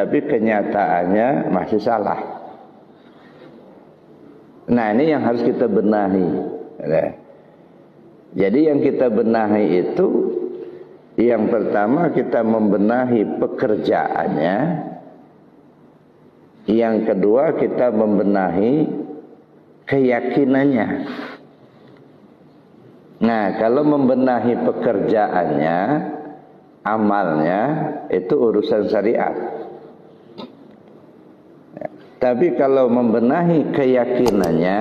tetapi kenyataannya masih salah. Nah, ini yang harus kita benahi. Jadi yang kita benahi itu, yang pertama kita membenahi pekerjaannya, yang kedua kita membenahi keyakinannya. Nah, kalau membenahi pekerjaannya, amalnya, itu urusan syariat. Tapi kalau membenahi keyakinannya,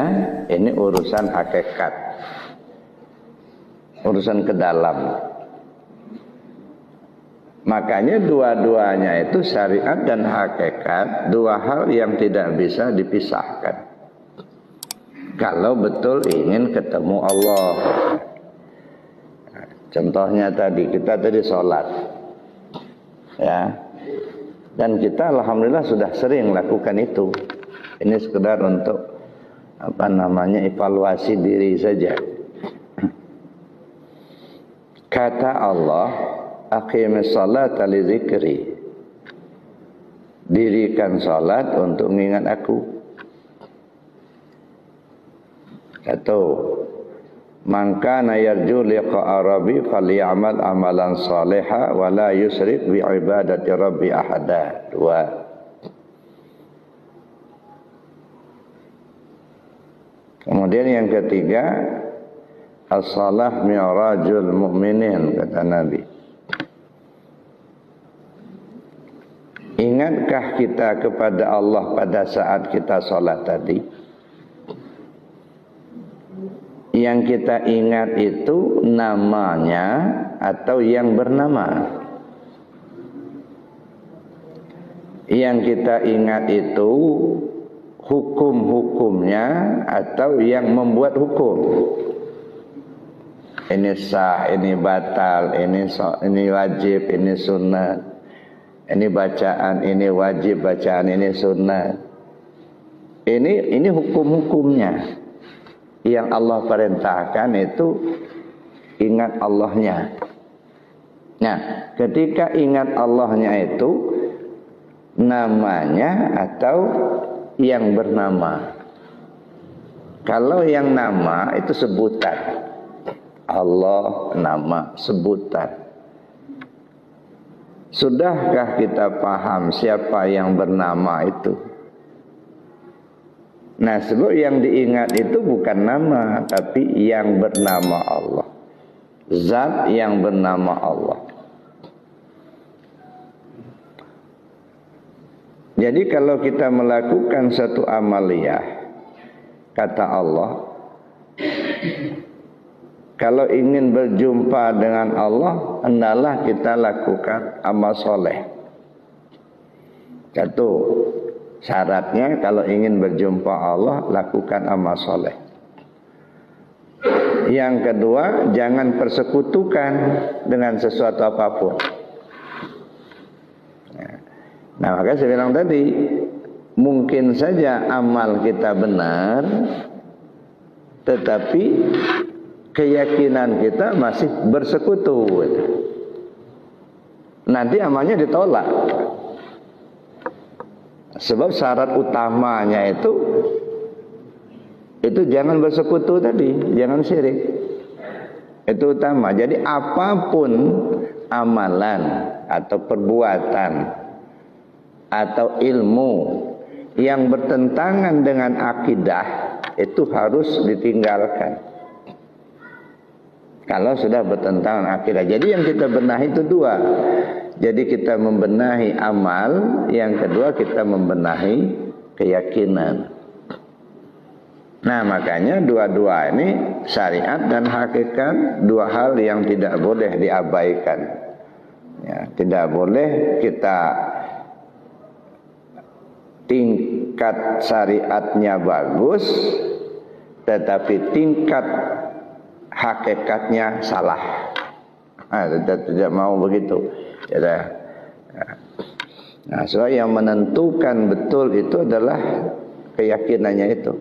ini urusan hakikat, urusan ke dalam. Makanya dua-duanya itu syariat dan hakikat, dua hal yang tidak bisa dipisahkan. Kalau betul ingin ketemu Allah. Contohnya kita tadi sholat, ya, dan kita alhamdulillah sudah sering lakukan itu. Ini sekedar untuk evaluasi diri saja. Kata Allah, aqimis salata li dzikri. Dirikan salat untuk mengingat aku. Satu, man kana yarju liqa'a rabbi falyamal amalan shaliha wa la yusrik bi ibadati rabbi ahada. Dua. Kemudian yang ketiga, as-salah mi'rajul mu'minin, kata Nabi. Ingatkah kita kepada Allah pada saat kita sholat tadi? Yang kita ingat itu namanya atau yang bernama? Yang kita ingat itu hukum-hukumnya atau yang membuat hukum? Ini sah, ini batal, ini wajib, ini sunnah. Ini bacaan, ini wajib, bacaan ini sunnah. Ini hukum-hukumnya. Yang Allah perintahkan itu ingat Allahnya. Nah, ketika ingat Allahnya itu namanya atau yang bernama. Kalau yang nama itu sebutan. Allah nama sebutan. Sudahkah kita paham siapa yang bernama itu? Nah, sebab yang diingat itu bukan nama, tapi yang bernama Allah. Zat yang bernama Allah. Jadi kalau kita melakukan satu amaliyah, kata Allah, kalau ingin berjumpa dengan Allah, hendaklah kita lakukan amal soleh. Satu, syaratnya kalau ingin berjumpa Allah, lakukan amal soleh. Yang kedua, jangan persekutukan dengan sesuatu apapun. Nah, maka saya bilang tadi, mungkin saja amal kita benar, tetapi keyakinan kita masih bersekutu. Nanti amalnya ditolak. Sebab syarat utamanya itu jangan bersekutu tadi, jangan syirik. Itu utama. Jadi apapun amalan atau perbuatan atau ilmu yang bertentangan dengan akidah itu harus ditinggalkan. Kalau sudah bertentangan akidah. Jadi yang kita benahi itu dua. Jadi kita membenahi amal, yang kedua kita membenahi keyakinan. Nah, makanya dua-dua ini syariat dan hakikat, dua hal yang tidak boleh diabaikan. Ya, tidak boleh kita tingkat syariatnya bagus, tetapi tingkat hakikatnya salah. Tidak mau begitu. Ya. Nah, so yang menentukan betul itu adalah keyakinannya itu,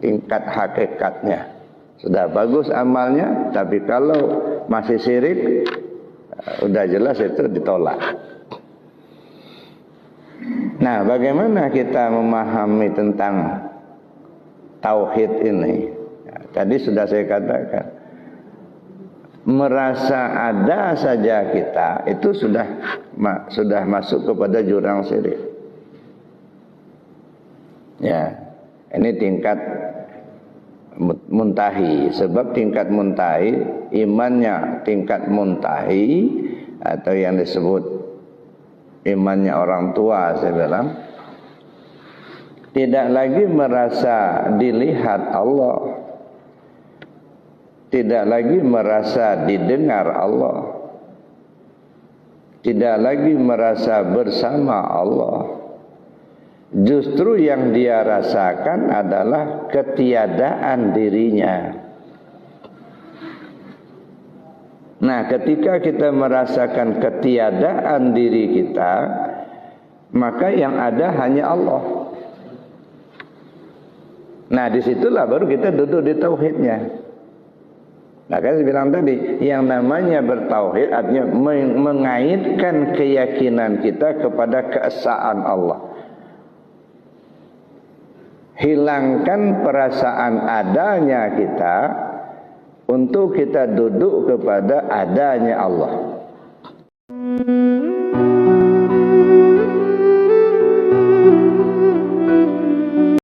tingkat hakikatnya. Sudah bagus amalnya, tapi kalau masih syirik, udah jelas itu ditolak. Nah, bagaimana kita memahami tentang tauhid ini? Ya, tadi sudah saya katakan, merasa ada saja kita itu sudah masuk kepada jurang syirik. Ya, ini tingkat muntahi. Sebab tingkat muntahi, imannya tingkat muntahi, atau yang disebut imannya orang tua, saya bilang, tidak lagi merasa dilihat Allah, tidak lagi merasa didengar Allah, tidak lagi merasa bersama Allah. Justru yang dia rasakan adalah ketiadaan dirinya. Nah, ketika kita merasakan ketiadaan diri kita, maka yang ada hanya Allah. Nah, disitulah baru kita duduk di tauhidnya. Nah, kan saya bilang tadi, yang namanya bertauhid artinya mengaitkan keyakinan kita kepada keesaan Allah. Hilangkan perasaan adanya kita untuk kita duduk kepada adanya Allah.